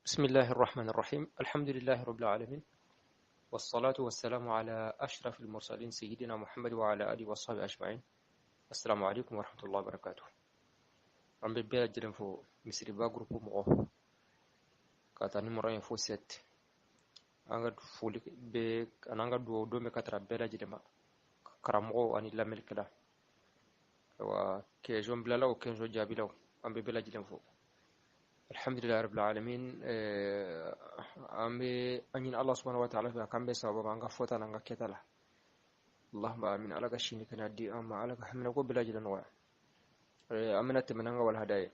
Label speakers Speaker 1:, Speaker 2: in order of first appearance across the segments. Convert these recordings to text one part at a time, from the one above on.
Speaker 1: بسم الله الرحمن الرحيم الحمد لله رب العالمين والصلاة والسلام على أشرف المرسلين سيدنا محمد وعلى آله وصحبه أجمعين. السلام عليكم ورحمة الله وبركاته. عم ببيع جرين فو مصري باغروب مغو كاتاني مرة فو سيت أنغد فولي بك أنا أنغد دو مكاترا بيع جرين كرامغو أني لامل كلا وكيجون بلالا وكيجون جابيلا عم ببيع جرين فو الحمد لله رب العالمين. أمي أنين الله سبحانه وتعالى كم بسبب ما نقف فوتا نقف كتلا اللهم آمين على كشيني كنا دي أما على كحمنا قبل بلا جل نوع أمنا تمنعنا والهدايا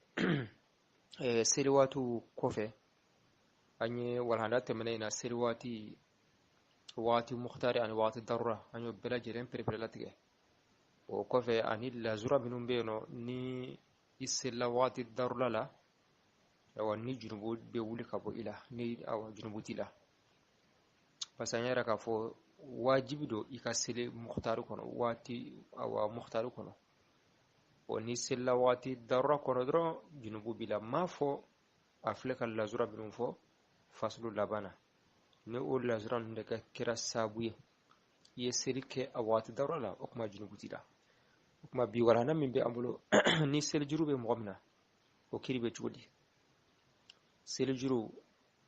Speaker 1: سيرواتو كوفي أني والهدايا تمنعنا سيرواتي واتي مختار يعني واتي ضرورة أني بلا جلين بريبرلاتيه وكوفي أني لازورا منهم بينو ني يسلا واتي ضرورة لا awa ni junubu be wuli ka bɔ i la ni awa junubu t'i la parce que an yɛrɛ k'a fɔ wajibi don i ka seli muxtari kɔnɔ waati awa muxtari kɔnɔ ni selila waati darura kɔnɔ dɔrɔn junubu b'i la m'a fɔ a filɛ ka lazura minnu fɔ fasulu laban na ni o lazura ninnu de kɛra sababu ye i ye seli kɛ a waati darura la o kuma junubu t'i la o kuma bi walana min bɛ an bolo ni seli juru bɛ mɔgɔ min na o kiri bɛ cogo di seli juru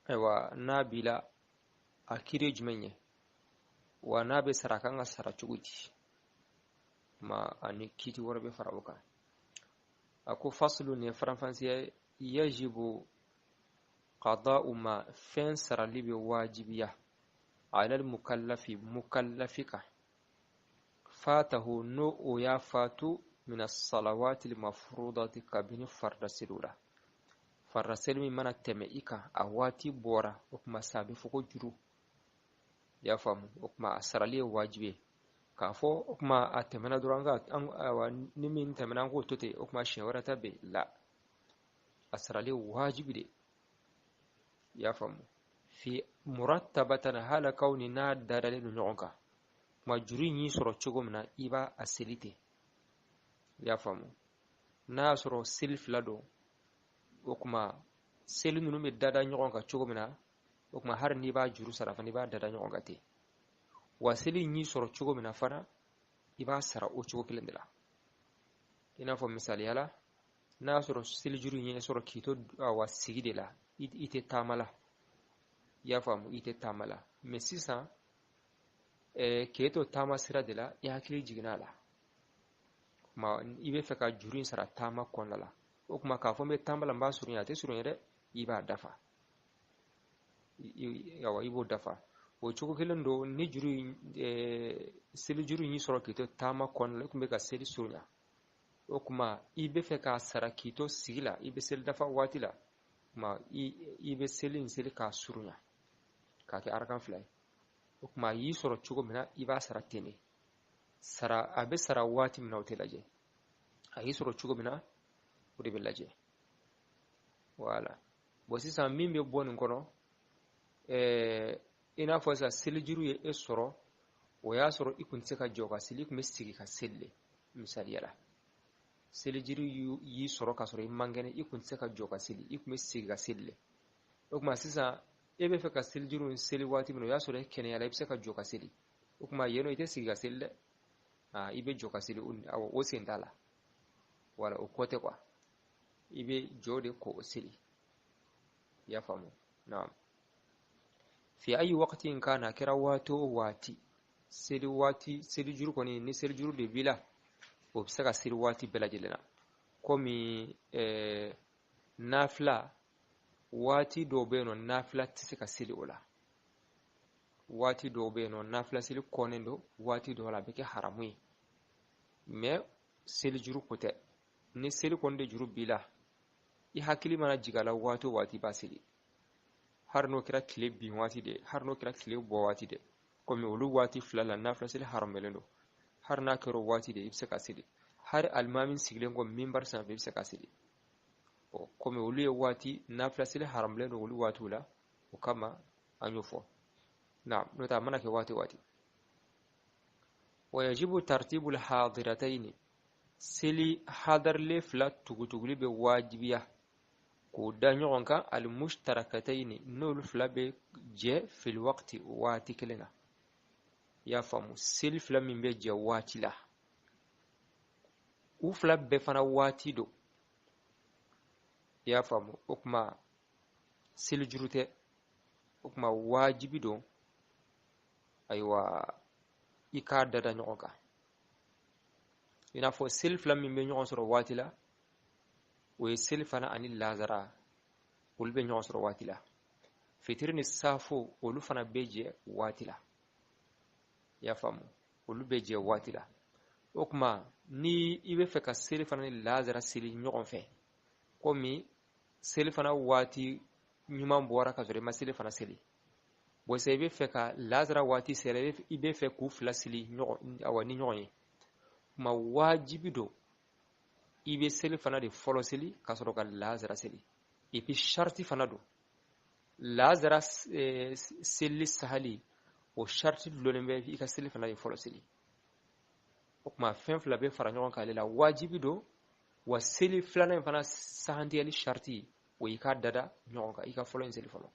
Speaker 1: aiwa n'a b'i la a kiri jumɛn ye wa n'a bɛ sara kan ka sara cogo di ma ani kiti wɛrɛ bɛ fara o kan a ko faslu ni faranfasiya yajibu qada'u ma fɛn sarali bɛ wajibiya ala al-mukallafi kan fatahu no o y'a fatu min as-salawati al-mafrudati kabini farda selula farda seli min mana tɛmɛ i kan a waati bɔra o kuma sa a bɛ fɔ ko juru i y'a faamu o kuma a sarali ye wajibi ye k'a fɔ o kuma a tɛmɛna dɔrɔn ni min tɛmɛna an k'o to ten o kuma siɲɛ wɛrɛ ta bɛ la a sarali ye wajibi de i y'a faamu fi murattabatan hala kawni n'a dadalen don ɲɔgɔn kan kuma juru in y'i sɔrɔ cogo min na i b'a a seli ten i y'a faamu n'a y'a sɔrɔ seli fila don o kuma seli ninnu bɛ dada ɲɔgɔn kan cogo min na o kuma hari n'i b'a juru sara fana i b'a dada ɲɔgɔn kan ten wa seli in y'i sɔrɔ cogo min na fana i b'a sara o cogo kelen de la i n'a fɔ misaliya la n'a y'a sɔrɔ seli juru in ye sɔrɔ k'i to awa sigi de la i tɛ taama la i y'a faamu i tɛ taama la mɛ sisan k'e to taama sira de la i hakili jiginna a la kuma i bɛ fɛ ka juru in sara taama kɔnɔna la o kuma k'a fɔ n bɛ taama la n b'a surunya a tɛ surunya dɛ i b'a dafa i b'o dafa o cogo kelen don ni seli juru in y'i sɔrɔ k'i to taama kɔnɔna la i tun bɛ ka seli surunya o kuma i bɛ fɛ k'a sara k'i to sigi la i bɛ seli dafa waati la kuma i bɛ seli in seli k'a surunya k'a kɛ arakan fila ye o kuma a y'i sɔrɔ cogo min na i b'a sara ten de a bɛ sara waati min na o tɛ lajɛ a y'i sɔrɔ cogo min na o de bɛ lajɛ wala bon sisan min bɛ bɔ nin kɔnɔ i n'a fɔ sisan seli juru ye e sɔrɔ o y'a sɔrɔ i kun tɛ se ka jɔ ka seli i kun bɛ sigi ka seli le misaliya la seli juru y'i sɔrɔ ka sɔrɔ i man kɛnɛ i kun tɛ se ka jɔ ka seli i kun bɛ sigi ka seli le o kuma sisan e bɛ fɛ ka seli juru in seli waati min o y'a sɔrɔ e kɛnɛyala i bɛ se ka jɔ ka seli o kuma yen nɔ i tɛ sigi ka seli dɛ i bɛ jɔ ka seli o sen t'a la wala o kɔ tɛ quoi i bɛ jɔ de ko o seli i y'a faamu naam fi ayi waqti in kana kɛra waati o waati seli juru kɔni ni seli juru de b'i la o bɛ se ka seli waati bɛɛ lajɛlen na komi nafila waati dɔw bɛ yen nɔ nafila tɛ se ka seli o la waati dɔw bɛ yen nɔ nafila seli kɔnnen don waati dɔw la a bɛ kɛ haramu ye mais seli juru ko tɛ ni seli kɔni de juru b'i la i hakili mana jigin a la waati o waati i b'a seli hari n'o kɛra tile bin waati de hari n'o kɛra tile bɔ waati de komi olu waati fila la nafila seli haramɛlen don hari n'a kɛra o waati de i bɛ se ka seli hari alimami sigilen kɔ minbari sanfɛ i bɛ se ka seli komi olu ye waati nafila seli haramɛlen don olu waatiw la o kama an y'o fɔ naam n'o tɛ a mana kɛ waati o waati wa yajibu tartibul hadiratayni seli hadarle fila tugutuguli bɛ wajibiya k'u da ɲɔgɔn kan al-mushtarakatayni n'olu fila bɛ jɛ fil waqti waati kelen na i y'a faamu seli fila min bɛ jɛ waati la u fila bɛɛ fana waati don i y'a faamu o kuma seli juru tɛ o kuma wajibi don ayiwa i k'a dada ɲɔgɔn kan i n'a fɔ seli fila min bɛ ɲɔgɔn sɔrɔ waati la o ye seli fana ani lazara olu bɛ ɲɔgɔn sɔrɔ waati la fitiri ni safo olu fana bɛ jɛ waati la i y'a faamu olu bɛ jɛ waati la o kuma ni i bɛ fɛ ka seli fana ni lazara seli ɲɔgɔn fɛ komi seli fana waati ɲuman bɔra ka sɔrɔ i ma seli fana seli bɔn i bɛ fɛ ka lazara waati sera i bɛ fɛ k'u fila seli ni ɲɔgɔn ye kuma wajibi don i bɛ seli fana de fɔlɔ seli ka sɔrɔ ka lazara seli et puis sharti fana don lazara seli sahali o sharti dulɔnnen bɛ i ka seli fana de fɔlɔ seli o kuma fɛn fila bɛ fara ɲɔgɔn kan ale la wajibi don wa seli filanan in fana sahantigɛli sharti o y'i ka dada ɲɔgɔn kan i ka fɔlɔ in seli fɔlɔ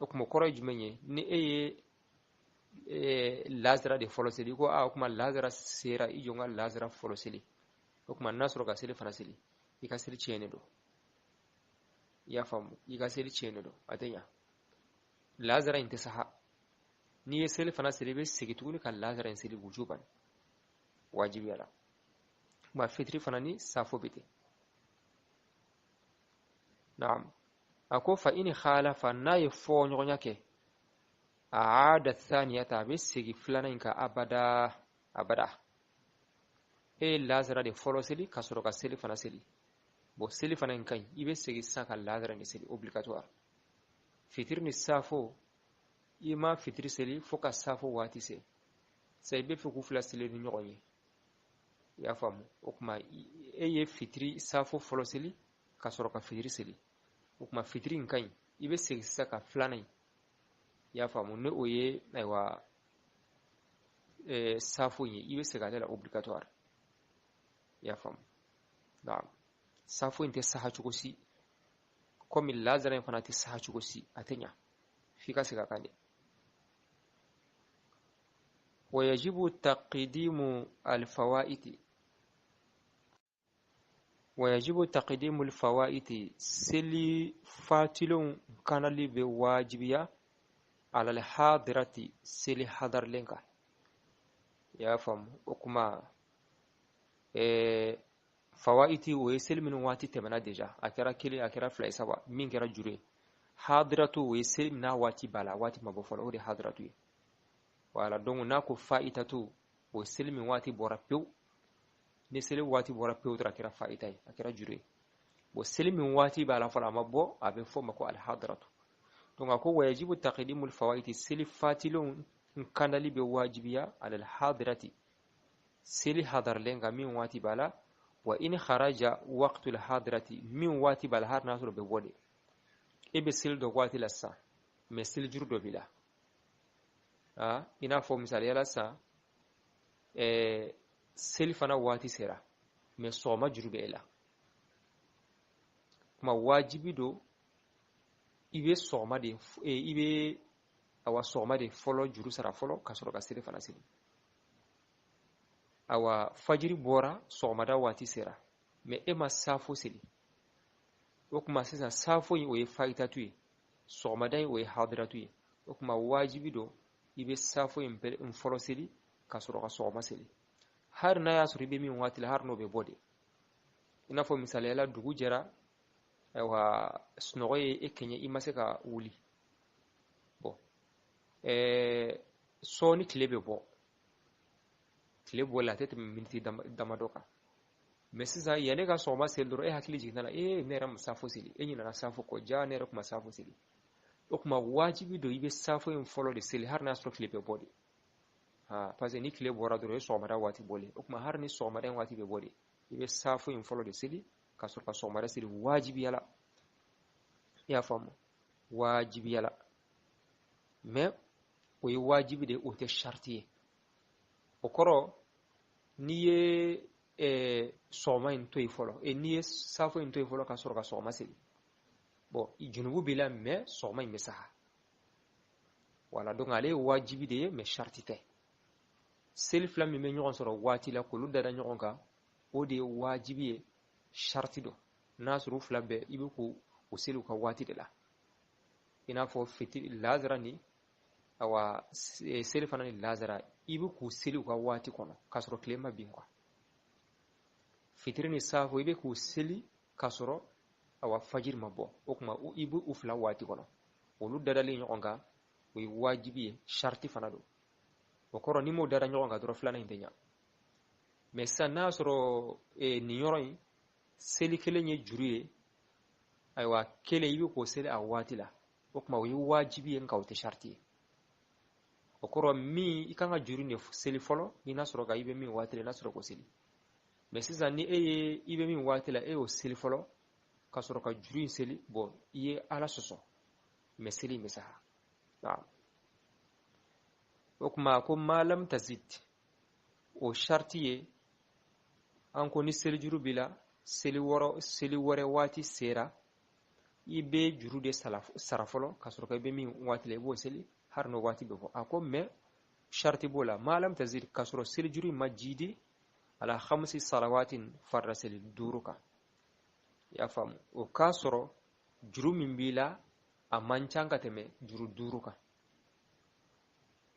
Speaker 1: o kuma kɔrɔ ye jumɛn ye ni e ye lazara de fɔlɔ seli ko o kuma lazara sera i jɔ n ka lazara fɔlɔ seli o kuma n'a sɔrɔ ka seli fana seli i ka seli tiɲɛnen don i y'a faamu i ka seli tiɲɛnen don a tɛ ɲa lazara in tɛ saha n'i ye seli fana seli i bɛ segin tuguni ka lazara in seli wujuban wajibiya la kuma fitiri fana ni safo bɛ ten naam a ko fa in khalafa n'a ye fɔ ɲɔgɔnya kɛ aada thaniyata a bɛ segin filanan in kan abada e ye lazara de fɔlɔ seli ka sɔrɔ ka seli fana seli bon seli fana in ka ɲi i bɛ segin sisan ka lazara de seli obligatoire fitiri ni safo i ma fitiri seli fo ka safo waati se sa i bɛ fɛ k'u fila seli ni ɲɔgɔn ye i y'a faamu o kuma e ye fitiri safo fɔlɔ seli ka sɔrɔ ka fitiri seli o kuma fitiri in ka ɲi i bɛ segin sisan ka filanan in i y'a faamu ne o ye ayiwa safo in ye i bɛ segin ale la obligatoire i y'a faamu naam safo in tɛ saha cogo si komi lazara in fana tɛ saha cogo si a tɛ ɲa f'i ka segin a kan de ويجب تقديم الفوائد سلي فاتلون كان لي بواجبية على الحاضرة سلي حضر لنكا يا فهم وكما فوائد ويسل من واتي تمنا ديجا أكرا كلي أكرا فلا سوا من كرا جوري حاضرة ويسل من واتي بالا واتي ما بفعل أوري حاضرة wala donc n'a ko fa'itatu o seli min waati bɔra pewu ni seli waati bɔra pewu dɔrɔn a kɛra fa'ita ye a kɛra juru ye bon seli min waati b'a la fɔlɔ a ma bɔ a bɛ fɔ ma ko alhadratu donc a ko wajibu taqdimul fawaiti seli fatilenw kandali bɛ wajibiya alhadrati seli hadarlen kan min waati b'a la wa in kharaja waqtul hadrati min waati b'a la har n'a sɔrɔ bɛ bɔ de e bɛ seli dɔ waati la sisan mais seli juru dɔ b'i la i n'a fɔ misaliya la sisan seli fana waati sera mais sɔgɔma juru bɛ e la kuma wajibi don i bɛ sɔgɔma de fɔlɔ juru sara fɔlɔ ka sɔrɔ ka seli fana seli awa fajiri bɔra sɔgɔmada waati sera mais e ma safo seli o kuma sisan safo in o ye fa'itatu ye sɔgɔmada in o ye hadiratu ye o kuma wajibi don i bɛ safo in fɔlɔ seli ka sɔrɔ ka sɔgɔma seli har n'a y'a sɔrɔ i bɛ min waati la har n'o bɛ bɔ de i n'a fɔ misaliya la dugu jɛra ayiwa sunɔgɔ ye e kɛɲɛ i ma se ka wuli bon sɔɔni tile bɛ bɔ tile bɔli a tɛ tɛmɛ miniti damadɔ kan mais sisan yanni ka sɔgɔma seli dɔrɔn e hakili jiginna la ne yɛrɛ ma safo seli e ɲinɛna safo kɔ ja ne yɛrɛ tun ma safo seli o kuma wajibi don i bɛ safo in fɔlɔ de seli har n'a sɔrɔ tile bɛ bɔ de parce que ni tile bɔra dɔrɔn o ye sɔgɔmada waati bɔlen o kuma har ni sɔgɔmada in waati bɛ bɔ de i bɛ safo in fɔlɔ de seli ka sɔrɔ ka sɔgɔmada seli wajibiya la i y'a faamu wajibiya la mais o ye wajibi de o tɛ sharti ye o kɔrɔ n'i ye sɔgɔma in to yen fɔlɔ n'i ye safo in to yen fɔlɔ ka sɔrɔ ka sɔgɔma seli bon junubu bila mais sɔgɔma in bɛ saha wala donc ale ye wajibi de ye mais sharti tɛ seli fila min bɛ ɲɔgɔn sɔrɔ waati la k'olu dada ɲɔgɔn kan o de ye wajibi ye sharti dɔ n'a sɔrɔ u fila bɛɛ i bɛ k'u seli u ka waati de la i n'a fɔ fitiri lazara ni awa seli fana ni lazara i bɛ k'u seli u ka waati kɔnɔ k'a sɔrɔ tile ma bin quoi fitiri ni safo i bɛ k'u seli k'a sɔrɔ awa fajiri ma bɔ o kuma i bɛ u fila waati kɔnɔ olu dadalen ɲɔgɔn kan o ye wajibi ye sharti fana don o kɔrɔ ni m'o dada ɲɔgɔn kan dɔrɔn filanan in tɛ ɲa mais sisan n'a sɔrɔ nin yɔrɔ in seli kelen ye juru ye ayiwa kelen i bɛ k'o seli a waati la o kuma o ye wajibi ye nka o tɛ sharti ye o kɔrɔ min i kan ka juru de seli fɔlɔ ni n'a sɔrɔ ka i bɛ min waati la n'a sɔrɔ k'o seli mais sisan ni i bɛ min waati la e y'o seli fɔlɔ ka sɔrɔ ka juru in seli bon i ye ala sɔsɔ mais seli in bɛ saha o kuma ko malam tazid o sharti ye an ko ni seli juru b'i la seli wɛrɛ waati sera i bɛ juru de sara fɔlɔ ka sɔrɔ ka i bɛ min waati la i b'o seli har n'o waati bɛ fɔ a ko mais sharti b'o la malam tazid ka sɔrɔ seli juru in ma jidi ala khamsi salawatin farda seli 5 kan i y'a faamu o k'a sɔrɔ juru min b'i la a man ca ka tɛmɛ juru 5 kan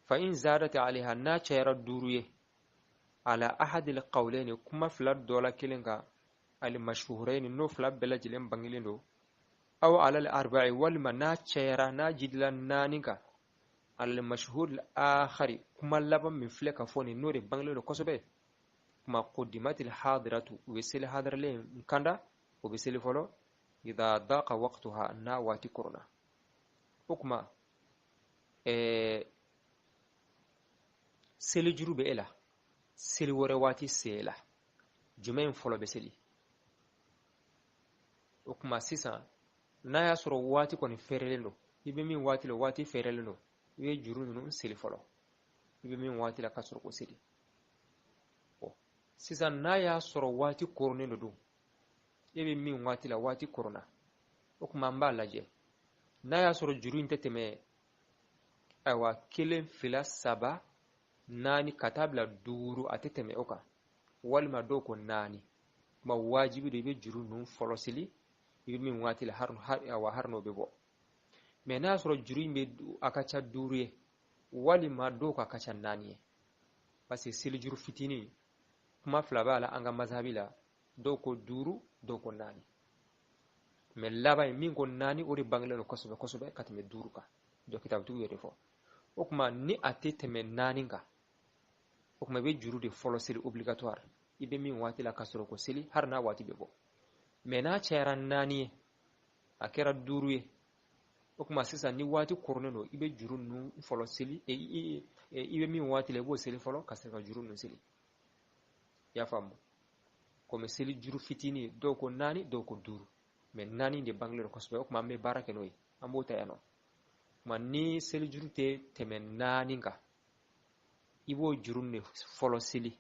Speaker 1: fa in zadat alaiha n'a cayara 5 ye ala ahadil qawlaini kuma fila dɔ la kelen kan al mashhuraini n'o fila bɛɛ lajɛlen bangelen don aw ala al arba'i walima n'a cayara n'a jidila 4 kan al mashhur al akhari kuma laban min filɛ ka fɔ nin n'o de bangelen don kosɛbɛ kuma quddimatil hadiratu u bɛ seli hadiralen kanda o bɛ seli fɔlɔ idha daqa waqtuha n'a waati korona o kuma seli juru bɛ e la seli wɛrɛ waati se la jumɛn fɔlɔ bɛ seli o kuma sisan n'a y'a sɔrɔ waati kɔni fɛrɛlen don i bɛ min waati la waati fɛrɛlen don i bɛ juru ninnu seli fɔlɔ i bɛ min waati la ka sɔrɔ k'o seli sisan n'a y'a sɔrɔ waati koronnen don e bɛ min waati la waati korona o kuma an b'a lajɛ n'a y'a sɔrɔ juru in tɛ tɛmɛ ayiwa 1 2 3 4 ka taa bila 5 a tɛ tɛmɛ o kan walima dɔw ko 4 kuma wajibi de i bɛ juru ninnu fɔlɔ seli i bɛ min waati la har n'o bɛ bɔ mais n'a y'a sɔrɔ juru in bɛ a ka ca 5 ye walima dɔw ka ca 4 ye parce que seli juru fitinin kuma fila b'a la an ka mazhabi la dɔw ko 5 dɔw ko 4 mais laban min ko 4 o de bangelen don kosɛbɛ kosɛbɛ ka tɛmɛ 5 kan dɔ kitabutigiw yɛrɛ fɔ o kuma ni a tɛ tɛmɛ 4 kan o kuma i bɛ juru de fɔlɔ seli obligatoire i bɛ min waati la ka sɔrɔ ko seli har n'a waati bɛ bɔ mais n'a cayara 4 ye a kɛra 5 ye o kuma sisan ni waati koronnen don i bɛ juru ninnu fɔlɔ seli i bɛ min waati la i b'o seli fɔlɔ ka se ka juru ninnu seli i y'a faamu komi seli juru fitinin dɔw ko 4 dɔw ko 5 mais 4 de bangelen don kosɛbɛ o kuma an bɛ baara kɛ n'o ye an b'o ta yan nɔ kuma ni seli juru tɛ tɛmɛ 4 kan i b'o juru de fɔlɔ seli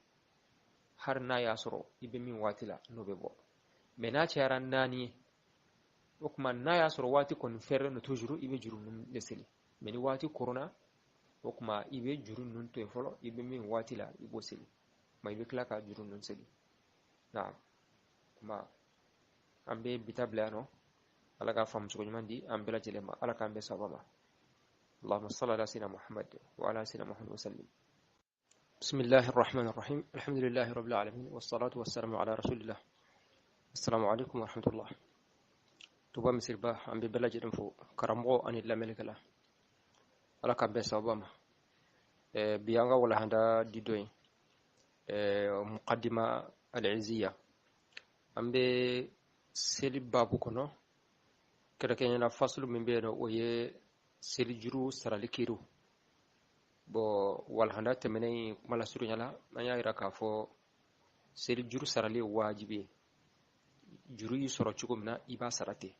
Speaker 1: har n'a y'a sɔrɔ i bɛ min waati la n'o bɛ bɔ mais n'a cayara 4 ye o kuma n'a y'a sɔrɔ waati kɔni fɛrɛlen don toujours i bɛ juru ninnu de seli mais ni waati korona o kuma i bɛ juru ninnu to yen fɔlɔ i bɛ min waati la i b'o seli kuma i bɛ tila ka juru ninnu seli nka kuma an bɛ bita bila yan nɔ ala k'a faamu cogo ɲuman di an bɛɛ lajɛlen ma ala k'an bɛɛ sababa ma اللهم صل على سيدنا محمد وعلى سيدنا محمد وسلم بسم الله الرحمن الرحيم الحمد لله رب العالمين والصلاة والسلام على رسول الله السلام عليكم ورحمة الله tuba misir ba an bɛ bɛɛ lajɛlen fo karamɔgɔ ani lamɛnnikɛla ala k'an bɛɛ sababa ma bi an ka walahanda di dɔ in muqaddima al-izziya an bɛ seli babu kɔnɔ kɛrɛnkɛrɛnnenya fasulu min bɛ yen nɔ o ye seli juru sarali kiriw bon walahanda tɛmɛnen kuma lasurunya la an y'a jira k'a fɔ seli juru sarali ye wajibi ye juru y'i sɔrɔ cogo min na i b'a sara ten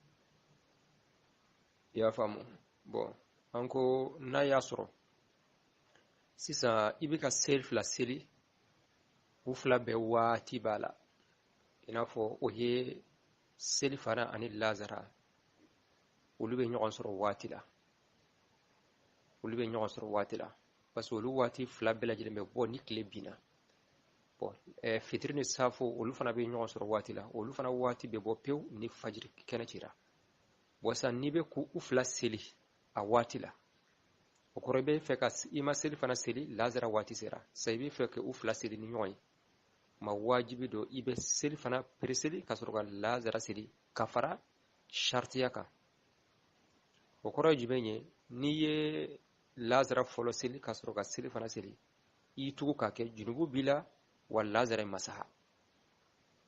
Speaker 1: i y'a faamu bon an ko n'a y'a sɔrɔ sisan i bɛ ka seli fila seli u fila bɛɛ waati b'a la i n'a fɔ o ye seli fana ani lazara olu be ɲɔgɔn sɔrɔ waati la parce que olu waati fila bɛɛ lajɛlen bɛ bɔ ni tile binna bon fitiri ni safo olu fana be ɲɔgɔn sɔrɔ waati la olu fana waati bɛ bɔ pew ni fajiri kɛnɛ cira bon san n'i bɛ k'u fila seli a waati la o kɔrɔ i bɛ fɛ ka i ma seli fana seli lazara waati sera sa i bɛ fɛ ka u fila seli ni ɲɔgɔn ye ma wajibi don i bɛ seli fana pereseli ka sɔrɔ ka lazara seli ka fara shartiya kan o kɔrɔ ye jumɛn ye n'i ye lazara fɔlɔ seli ka sɔrɔ ka seli fana seli i tugu k'a kɛ junubu b'i la wa lazara ye masaha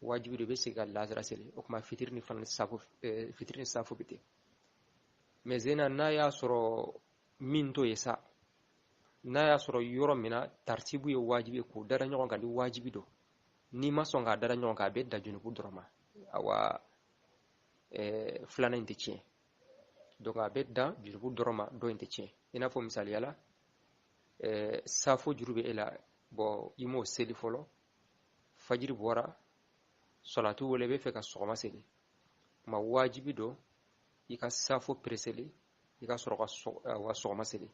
Speaker 1: wajibi don i bɛ segin ka lazara seli o kuma fitiri ni safo bɛ ten mais zena n'a y'a sɔrɔ min to ye sa n'a y'a sɔrɔ yɔrɔ min na tartibu ye wajibi k'u dara ɲɔgɔn kan ni wajibi don n'i ma sɔn k'a dara ɲɔgɔn kan a bɛ da junubu dɔrɔn ma awa filanan in tɛ tiɲɛ donc a bɛ dan junubu dɔrɔn ma dɔ in tɛ tiɲɛ i n'a fɔ misaliyala safo juru bɛ e la bon i m'o seli fɔlɔ fajiri bɔra salatu wele i bɛ fɛ ka sɔgɔma seli ma wajibi don i ka safo pereseli i ka sɔrɔ ka sɔgɔma seli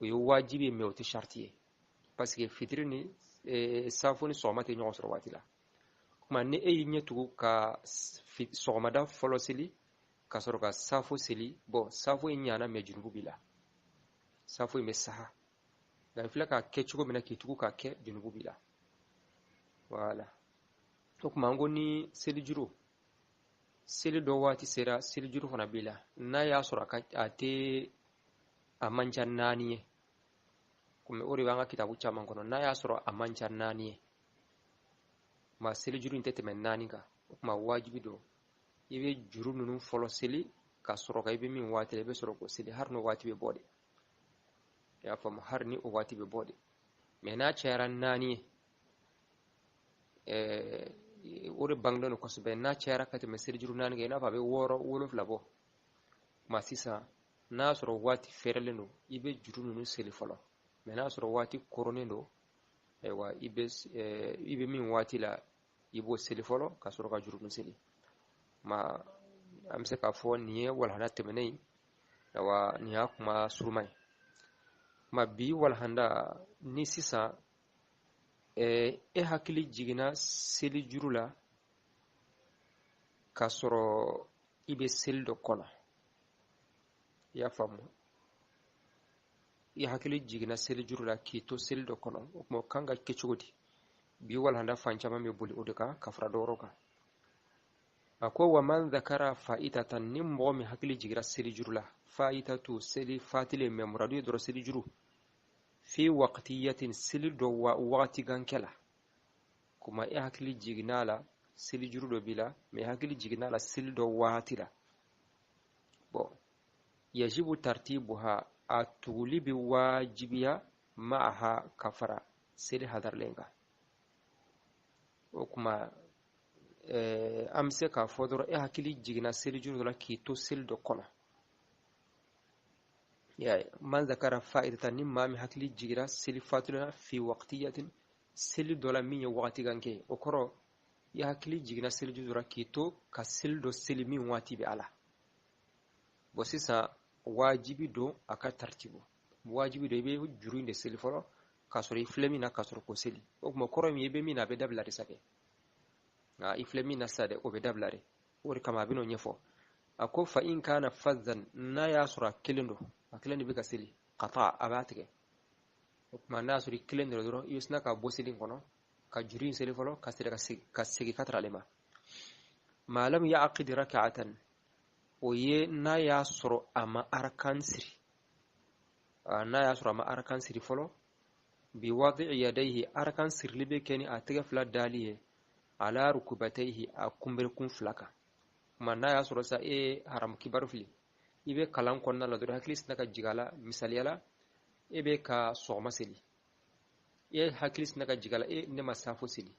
Speaker 1: o ye wajibi ye mais o tɛ sharti ye parce que fitiri ni safo ni sɔgɔma tɛ ɲɔgɔn sɔrɔ waati la kuma ni e y'i ɲɛ tugu ka sɔgɔmada fɔlɔ seli ka sɔrɔ ka safo seli bon safo in ɲana mais junubu b'i la safo in bɛ saha nka i filɛ k'a kɛ cogo min na k'i tugu k'a kɛ junubu b'i la voilà o kuma an ko ni selijuru seli dɔ waati sera selijuru fana b'i la n'a y'a sɔrɔ a man ca 4 ye komi o de b'an ka kitabu caman kɔnɔ n'a y'a sɔrɔ a man ca 4 ye ma selijuru in tɛ tɛmɛ 4 kan o kuma wajibi don i bɛ juru ninnu fɔlɔ seli ka sɔrɔ ka i bɛ min waati la i bɛ sɔrɔ k'o seli hari n'o waati bɛ bɔ de i y'a faamu hari ni o waati bɛ bɔ de mais n'a cayara 4 ye o de bangelen don kosɛbɛ n'a cayara ka tɛmɛ selijuru 4 kan i n'a fɔ a bɛ 6 7 bɔ kuma sisan n'a sɔrɔ waati fɛrɛlen don i bɛ juru ninnu seli fɔlɔ mais n'a sɔrɔ waati koronnen don ayiwa i bɛ min waati la i b'o seli fɔlɔ ka sɔrɔ ka juru ninnu seli ma an bɛ se k'a fɔ nin ye walhanda tɛmɛnen ye ayiwa nin y'a kuma suruma ye ma bi walhanda ni sisan e hakili jiginna seli juru la ka sɔrɔ i bɛ seli dɔ kɔnɔ i y'a faamu i hakili jiginna seli juru la k'i to seli dɔ kɔnɔ o kuma o kan ka kɛ cogo di bi walhanda fan caman bɛ boli o de kan ka fara dɔ wɛrɛ kan a ko wa man dhakara fa'itatan ni mɔgɔ min hakili jigira seli juru la fa'itatu seli fatile mais muradu ye dɔrɔn seli juru fi waqtiyatin seli dɔ wagati gankɛ la kuma i hakili jiginna la seli juru dɔ b'i la mais hakili jiginna la seli dɔ wagati la bon yajibu tartibuha a tuguli bɛ wajibiya ma'aha ka fara seli hadarlen kan o kuma an bɛ se k'a fɔ dɔrɔn e hakili jiginna seli juru dɔ la k'i to seli dɔ kɔnɔ man zakara fa'idatan ni maa min hakili jigira seli fatula fi waqtiyatin seli dɔ la min ye wagati kan kɛ o kɔrɔ i hakili jiginna seli juru dɔ la k'i to ka seli dɔ seli min waati bɛ a la bon sisan wajibi don a ka tartibu wajibi don i bɛ juru in de seli fɔlɔ k'a sɔrɔ i filɛ min na k'a sɔrɔ k'o seli o kuma kɔrɔ min i bɛ min na a bɛ dabila de sa kɛ nka i filɛ min na sisan dɛ o bɛ dabila de o de kama a bɛ n'o ɲɛfɔ a ko fa in kana fadzan n'a y'a sɔrɔ a kelen don a kelen de bɛ ka seli qata a b'a tigɛ o kuma n'a y'a sɔrɔ i kelen dɔrɔn i bɛ sina ka bɔ seli in kɔnɔ ka juru in seli fɔlɔ ka segin ka tara ale ma ma lam ya'qid rak'atan o ye n'a y'a sɔrɔ a ma arakan siri n'a y'a sɔrɔ a ma arakan siri fɔlɔ bi wadi'i yadayhi arakan sirili bɛ kɛ ni a tɛgɛ fila dali ye ala rukubatayhi a kunberekun fila kan kuma n'a y'a sɔrɔ sa e haram kibaru fili i bɛ kalan kɔnɔna la dɔrɔn hakili sina ka jigin a la misaliyala e bɛ ka sɔgɔma seli e hakili sina ka jigin a la e ne ma safo seli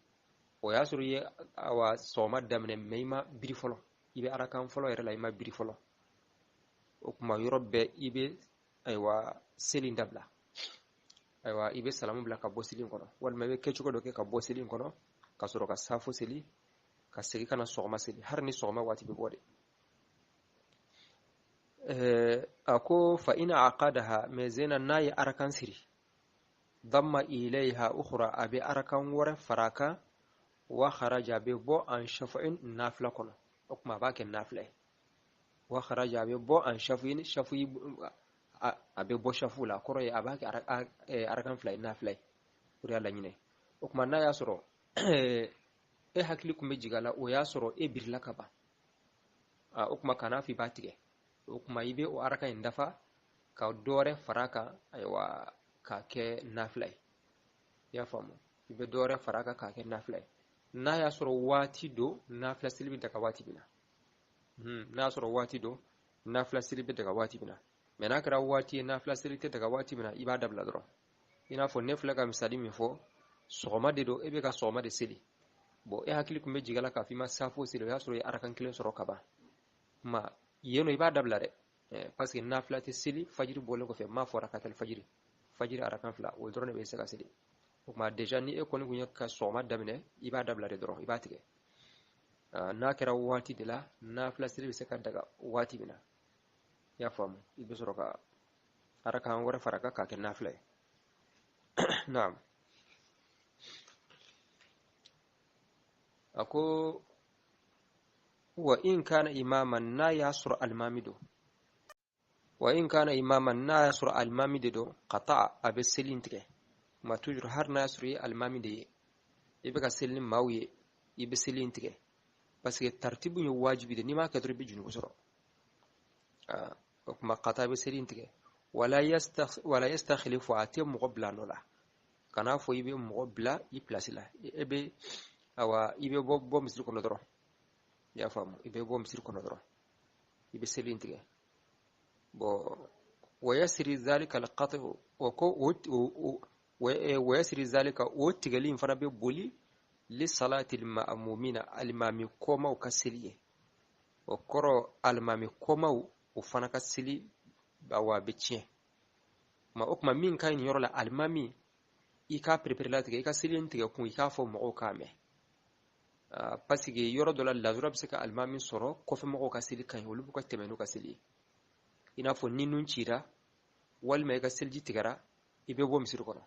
Speaker 1: o y'a sɔrɔ i ye awa sɔgɔma daminɛ mais i ma biri fɔlɔ i bɛ arakan fɔlɔ yɛrɛ la i ma biri fɔlɔ o kuma yɔrɔ bɛɛ i bɛ ayiwa seli dabila ayiwa i bɛ salamu bila ka bɔ seli kɔnɔ walima i bɛ kɛcogo dɔ kɛ ka bɔ seli kɔnɔ ka sɔrɔ ka safo seli ka segin ka na sɔgɔma seli hari ni sɔgɔma waati bɛ bɔ de ako fa in aqadaha mezena nayi arakan siri damma ilayha ukhra abi arakan wara faraka wa kharaja be bo an shaf'in nafila kono okuma bake nafila wa kharaja be bo an shaf'in shafi abe bo shafula koro ya abake arakan fly nafila uri ala nyine okuma na ya soro e hakili kumbe jigala o ya soro e birla kaba okuma kana fi batige okuma ibe o arakan dafa ka dore faraka aywa ka ke nafila ya famu ibe dore faraka ka ke nafila na ya soro wati do nafila silbi daga wati bina na soro wati do nafila silbi daga wati bina mena kara wati nafila silbi daga wati bina ibada bla dro ina fo nefla ka misali mi fo sogoma de do ebe ka sogoma de sili bo e hakili kumbe jigala ka fi ma safo sili ya soro ya arakan kilen soro kaba ma yeno ibada bla de parce que nafila te sili fajiri bole ko fe ma fo rakatal fajiri arakan fla o drone be saka sili ma deja ni e koni gunya ka soma damine iba dabla de doro iba tige na kera wati de la na flasiri be seka daga wati bina ya famu ibe soroka araka ngore faraka ka ke nafle naam ako wa in kana imaman na yasur almamido wa in kana imaman na yasur almamido qata abe selin tige ma toujours har na yasuri almamide ibe ka selin mawye ibe selin tige parce que tartibu ñu wajibi de nima kadru bi junu soro kuma qata be selin tige wala yastakhlifu atim muqabla nola kana fo ibe muqabla i place la ibe awa ibe bo misir ko nodoro ya famu ibe bo misir ko nodoro ibe selin tige bo ويسري ذلك القطع ويسري ذلك وتغلين فرابي بولي لصلاة المأمومين المامي كوما وكسليه وكرو المامي كوما وفانا كسلي بوا بيتشي ما أكما مين كاين يرولا المامي إيكا بريبرلاتك إيكا سلين تيكا كون إيكا فو مغو كامي باسيكي يورو دولا لازورا بسيكا المامي سورو كوفي مغو كسلي كاين ولبو كتمنو كسلي إنا فو نينون چيرا والما إيكا سلجي تيكارا إبه بو مسيرو كنا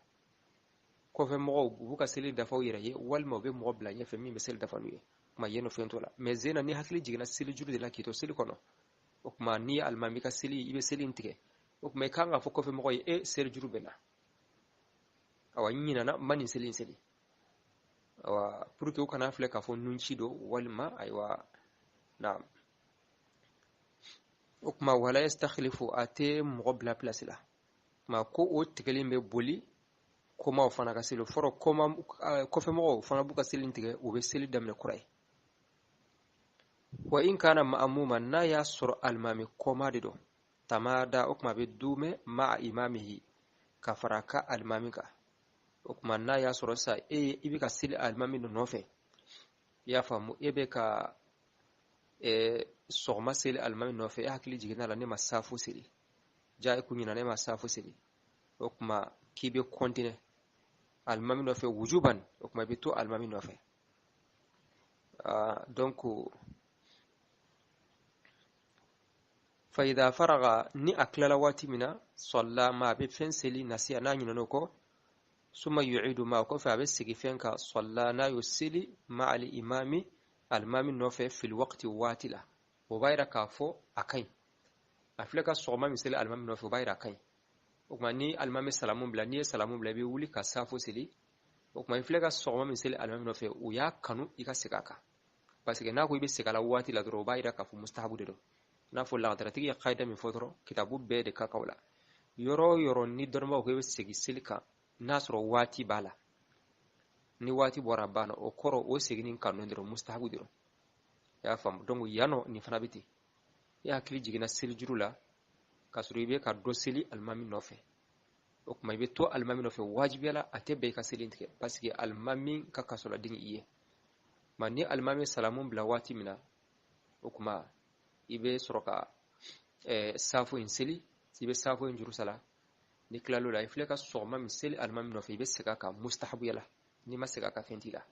Speaker 1: كوفي مغو بوكا سلي دفاو يراي والما بي مغو بلا يفه مي مسل دفانوye ma yeno fentola mais zena ni hakili jigina sili juru de la kito sili kono okma ni almami ka sili ibe sili intike okma kanga fo kofe moy e sel juru bena awa nyina na mani sili awa pour que kana fle ka fo nunchi do walma aywa na okma wala yastakhlifu ate mugobla place la ma ko o tigelimbe boli koma fana ka sili foro koma kofe mo fana buka sili intike o be sili damne kurai wa in kana ma'muman na yasur almami koma dido tamada okma be dume ma imamihi kafaraka almamika okma na yasur sa ibi ka sili almami no nofe ya famu ebe ka sogma sili almami nofe hakili jigina la ne masafu sili ja kunyina ne masafu sili okma kibe kontine almami nofe wujuban okma bitu almami nofe donc فإذا فرغ ني أكل لواتي منا صلى ما بفنسلي نسي ناني نوكو ثم يعيد ما كفى بسكي فينك صلى نا يسلي مع الإمام المام النوفي في الوقت واتلا وبايرا كافو أكاين أفلك الصوما مثل المام النوفي وبايرا أكاين وكما ني المام سلامون بلا ني سلامون بلا بيولي كسافو سلي وكما يفلك الصوما مثل المام النوفي ويا كانوا يكا سكاكا بس كنا يبي سكالا واتلا درو بايرا كافو مستحب دو nafo la tratigi qaida min fotoro kitabu be de kakawla yoro ni dorma ko segi silka nasro wati bala ni wati bora bana o koro o segi nin kanu ndiro mustahabu diro ya fam dongo yano ni fanabiti ya kili jigina sil jurula kasuri be ka do sili almami nofe o kuma be to almami nofe wajibi ala atebe ka silin tike parce que almami ka kasola dingi iye mani almami salamun bla wati mina o kuma ibe soroka safu inseli ibe safu in Jerusalem ni klalo la ifle ka soma miseli almam no fe ibe seka ka mustahabu yala ni maseka ka fentila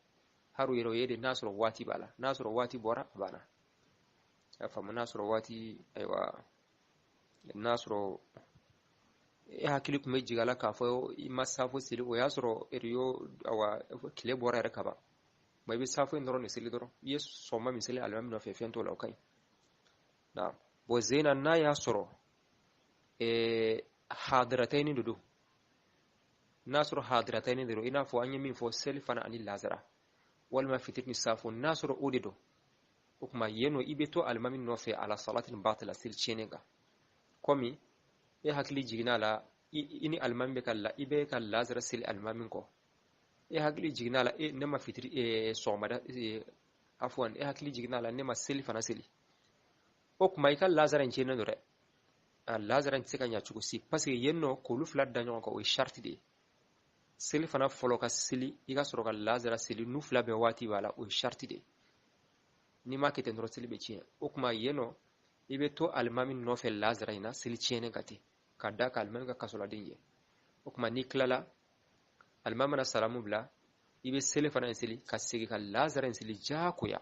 Speaker 1: haru yero yede nasro wati bala nasro wati bora bana afa nasro wati aywa nasro hakili kuma jigala ka fo masafo sili o yasro eriyo awa kile bora kaba mai bi safo ndoro ne sili doro yes soma misali almam no fe fento law kai na bo zena na yasro hadiratayn dudu nasro hadiratayn dudu ina fo anya min fo selfana anil lazara wal ma fitirni safo nasro odido ukma yeno ibeto almam no fe ala salatin batila sil chenega komi hakili jigina la ini almam be kala ibe kala lazara sil almamin ko hakili jigina la nema fitri somada afwan hakili jigina la nema selfana sili ukma ikal lazara chena dore lazara tsika nya chuko si parce que yenno ko lu flat daño ko o sharti de sili fana folo ka sili iga soro ka lazara sili nu fla be wati wala o sharti de ni ma kete ndro sili be chien okuma yeno ibe to almamin no fe lazara ina sili chiene gati kada ka alman ka kasola dinje okuma ni klala almamana salamu bla ibe sili fana sili ka sigi ka lazara sili jakuya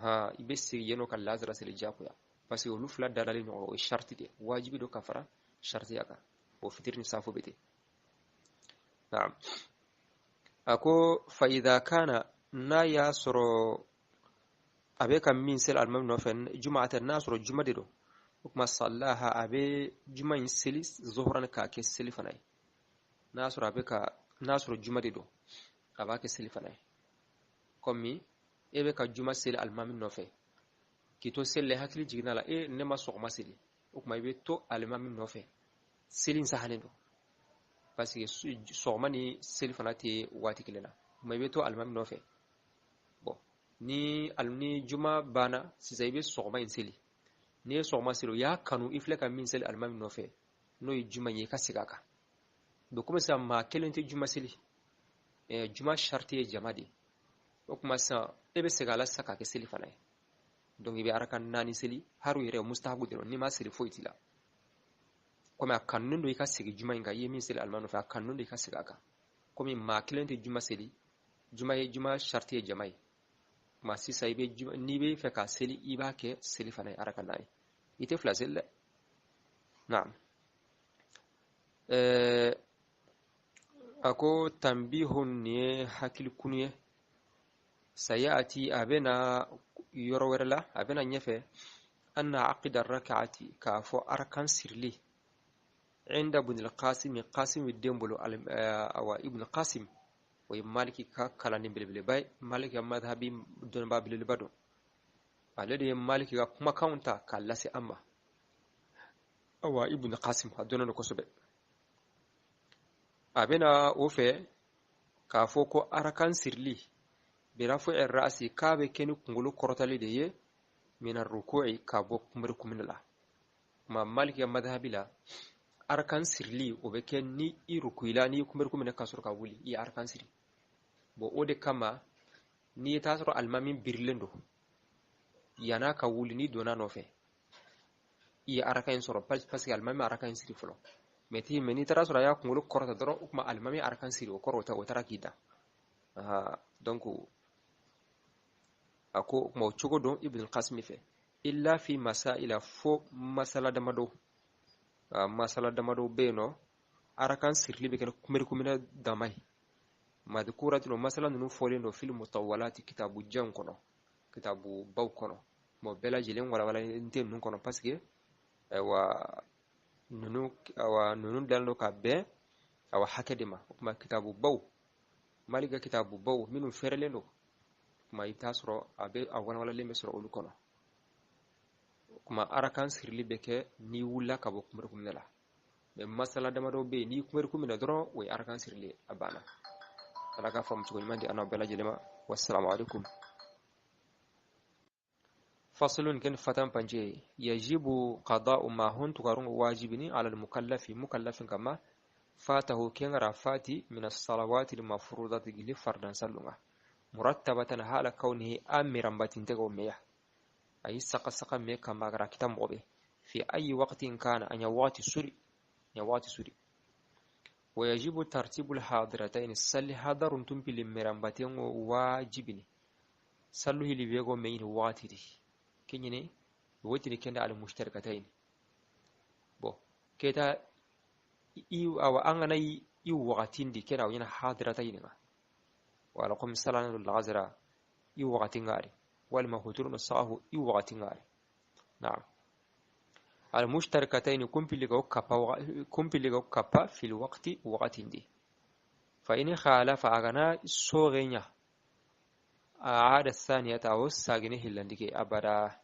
Speaker 1: ha ibe sigi yeno ka lazara sili jakuya parce que lu fla dalali no o sharti de wajibi do kafara sharti aka o fitirni safo bete na'am ako fa idha kana na yasro abe kam min sel almam no fen juma'ata nasro jumade do kuma sallaha abe jumain selis zuhran ka ke selifanai nasro abe ka nasro jumade do aba ke selifanai komi ebe ka juma sel almam no fe kito selle hakli jigna la ne ma sokma seli kuma ibe to almam no fe selin sahane do parce que sokma ni selifanati wati kilena kuma ibe to almam no fe bon ni alni juma bana sisa ibe sokma inseli ni sokma selo ya kanu ifle ka min sel almam no fe no juma ye ka sigaka do kuma sa ma kelente juma seli juma sharti jamadi o kuma sa ebe segala saka ke seli fanay donc ibe arakan nani seli haru yere mustahabu de ni ma seli foitila kuma kanun do ka sigi juma inga ye min sel almam no fe kanun do ka sigaka kuma ma kelente juma seli juma sharti jamai ma sisa ibe ni be fe ka seli iba ke seli fanay arakan nani ite flasel na'am ako tambihun ni hakil kunye sayati abena yorwerla abena nyefe anna aqida rak'ati ka fo arkan sirli عند ابن القاسم قاسم الدمبلو او ابن قاسم ومالكي كلاني بلبل باي مالك مذهبي دون باب البدو alade maliki ga kuma kaunta kallasi amma awa ibn qasim aduna ko sobe abena ofe ka foko arakan sirli birafu rasi kabe keni kungulu korotali de ye min arruku'i ka bo kumla ma maliki madhhabila arakan sirli obe ken ni irukuila ni kumna kasur ka wuli i arakan sirli bo ode kama ni tasro almamin birlendo yana ka wuli ni dona no fe i arakain soro parce que almami arakain siri folo meti meni tara soro ya kungulu korota doro ukma almami arakan siri o korota o tara kita donc ako mo chugo don ibn qasim fe illa fi masaila fo masala damado beno arakan sirli be ken kumina damai madhkuratun masala nunu folendo fil mutawwalati kitabu jankono kitabu baw kono mo bela jilen wala enten nun kono parce que nunu dalno ka be awa hakadima kuma kitabu baw maliga kitabu baw minum ferelendo kuma itasro abe wala lembe soro olu kono kuma arakan sirli beke ni wula ka bo kumela be masala damado be ni kumela doro way arakan sirli abana kala ka fam ci ko mandi ana bela jilema wassalamu alaikum فصل كن فتن بنجي يجب قضاء ما هون تقارن واجبني على مكلف كما فاته كن رفاتي من الصلوات المفروضة لفرد سلونا مرتبة حال كونه أمرا باتنتقو مياه أي سقا مياه كما راكتم غبي في أي وقت كان أن يواتي سوري ويجب ترتيب الحاضرتين السل حاضر تنبي لمرامباتين واجبني سلوه لبيغو مين واتري كنيني وتري كند على المشتركتين keta awa angana waqatindi kena wina hadiratayninga wala qum salana al-ghazra waqati ngari wal mahudurun sahu waqati ngari na'am المشتركتين كمبلغو كبا في الوقت وقتندي فإن خالف أغنى سوغينيا عاد الثانية أو ساغنه اللندكي أبدا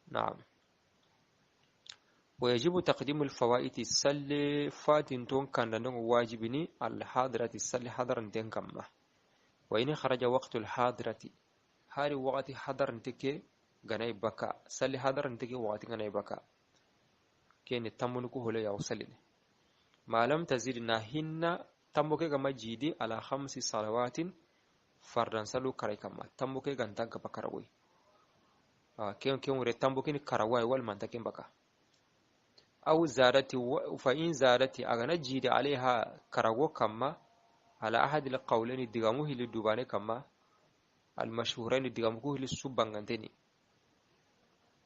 Speaker 1: نعم ويجب تقديم الفوائد السل فاتنتون كان لنه واجبني الحاضرة السل حضرا دنكما وإن خرج وقت الحاضرة هاري وقت حضر انتكي ganay baka salli hadaran tege waqti ganay baka kene tamunu ko hole yaw sallini malam tazid na hinna tamboke ga majidi ala 5 salawatin fardan salu karay kamma tamboke ganta ga bakarawi ken wure tamboke ni karawai wal mantake baka aw zadati fa in zadati aga najidi alaiha karago kamma ala ahad al qawlaini digamu hili dubane kamma al mashhurain digamu ko hili subanganteni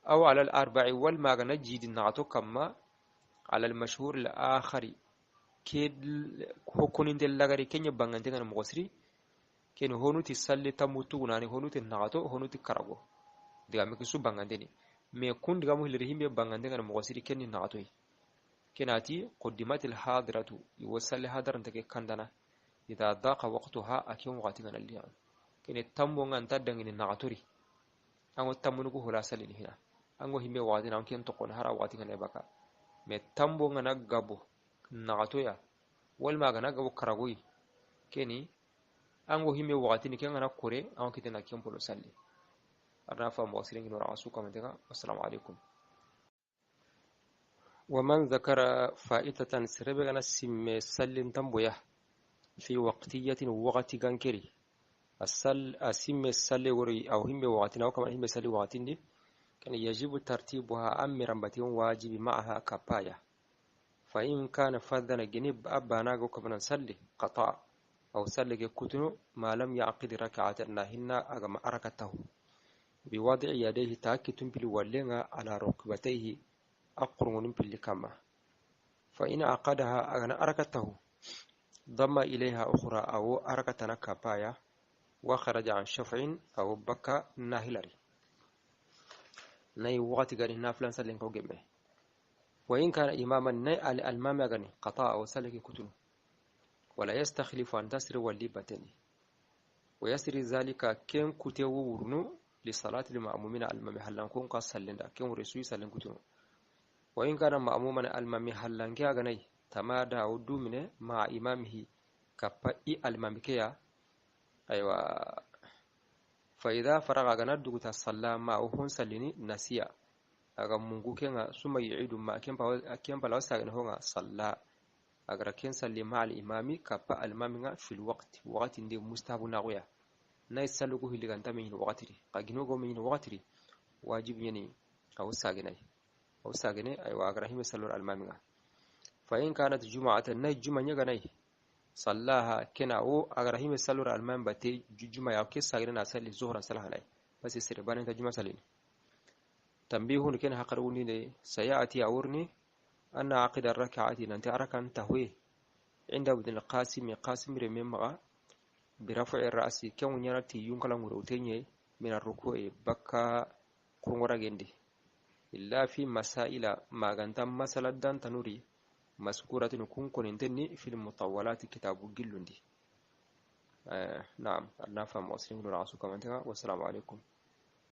Speaker 1: أو على الأربع والماغنى جيد نعطو كما على المشهور الآخر كيد هكونين دل لغري كين يبانغان تيغان مغسري كين هونو تسالي تموتو ناني هونو تنعطو هونو تكراغو ديغامي كسو بانغان تيني مي كون ديغامو هلرهيم يبانغان تيغان مغسري كين نعطوي كيناتي قدمات الحاضرة يوصل لحاضر انتكي كندنا إذا ضاق وقتها أكيوم وقتنا اللي كين التمو تدنغين نعطوري أنو التمو هلا سالين هنا ango himbe wadi nan ken to kon hara wati ngane baka me tambo ngana gabo nagatoya wal magana gabo karagoy keni ango himbe wati ni ken ngana kore ango kitena ken polo salli arna fa mo sirin ngora asu kamantega assalamu alaikum ومن ذكر فائتة سربغنا سم سلم تنبويا في وقتية وقت غنكري السل اسم السل وري او هم وقتنا وكما هم سل وقتين كان يجب ترتيبها أمرا بتين واجب معها كفاية فإن كان فذنا جنب أبانا كمن سلي قطع أو سلي كتنو ما لم يعقد ركعة ناهن أجمع أركته بوضع يديه تاكت بالولينا على ركبتيه أقرن بالكما فإن عقدها أغنى أركته ضم إليها أخرى أو أركتنا كفاية وخرج عن شفع أو بكى ناهلري ناي وقت غني نافلان سلين كو جمع وإن كان إماما ناي الإمام غني قطاع أو سلك كتن ولا يستخلف أن تسر والليبتين ويسر ذلك كم كتو ورنو لصلاة المأمومين المام حلان كون قصلين دا كم رسوي سلين كتن وإن كان مأموما المام حلان كي غني تمادى أو دومنه مع إمامه كبئي المام كيا أيوة فإذا فرغ غند دوتا صلى ما هون سلني نسيا أغا منغو كينا ثم يعيد ما كيم بلاو ساغن هون صلى أغرا كين سلي مع الإمام كبا الإمام في الوقت دي مستحب ناويا ناي سلوكو هلي غانتا من وقتري قاغينو غو من وقتري واجب يعني أو ساغني أيوا أغرا هيم سلور الإمام فإن كانت جمعة ناي جمعة نغني صلاها كنا او اگر هيم سلور المان بتي جمعه يا كي ساغرنا سالي ظهر صلاه عليه بس سربان انت جمعه سالين تنبيه كان حقروني سياتي اورني ان عقد الركعات انت اركان تهوي عند ابن قاسم رمما برفع الراس كون يرتي ينكلا مروتني من الركوع بكا كونغورا جندي الا في مسائل ما غنتم مساله دان تنوري مذكورة كون انتني في المطولات كتاب جلندي نعم أنا فهم وصلين الرعاس كمان والسلام عليكم.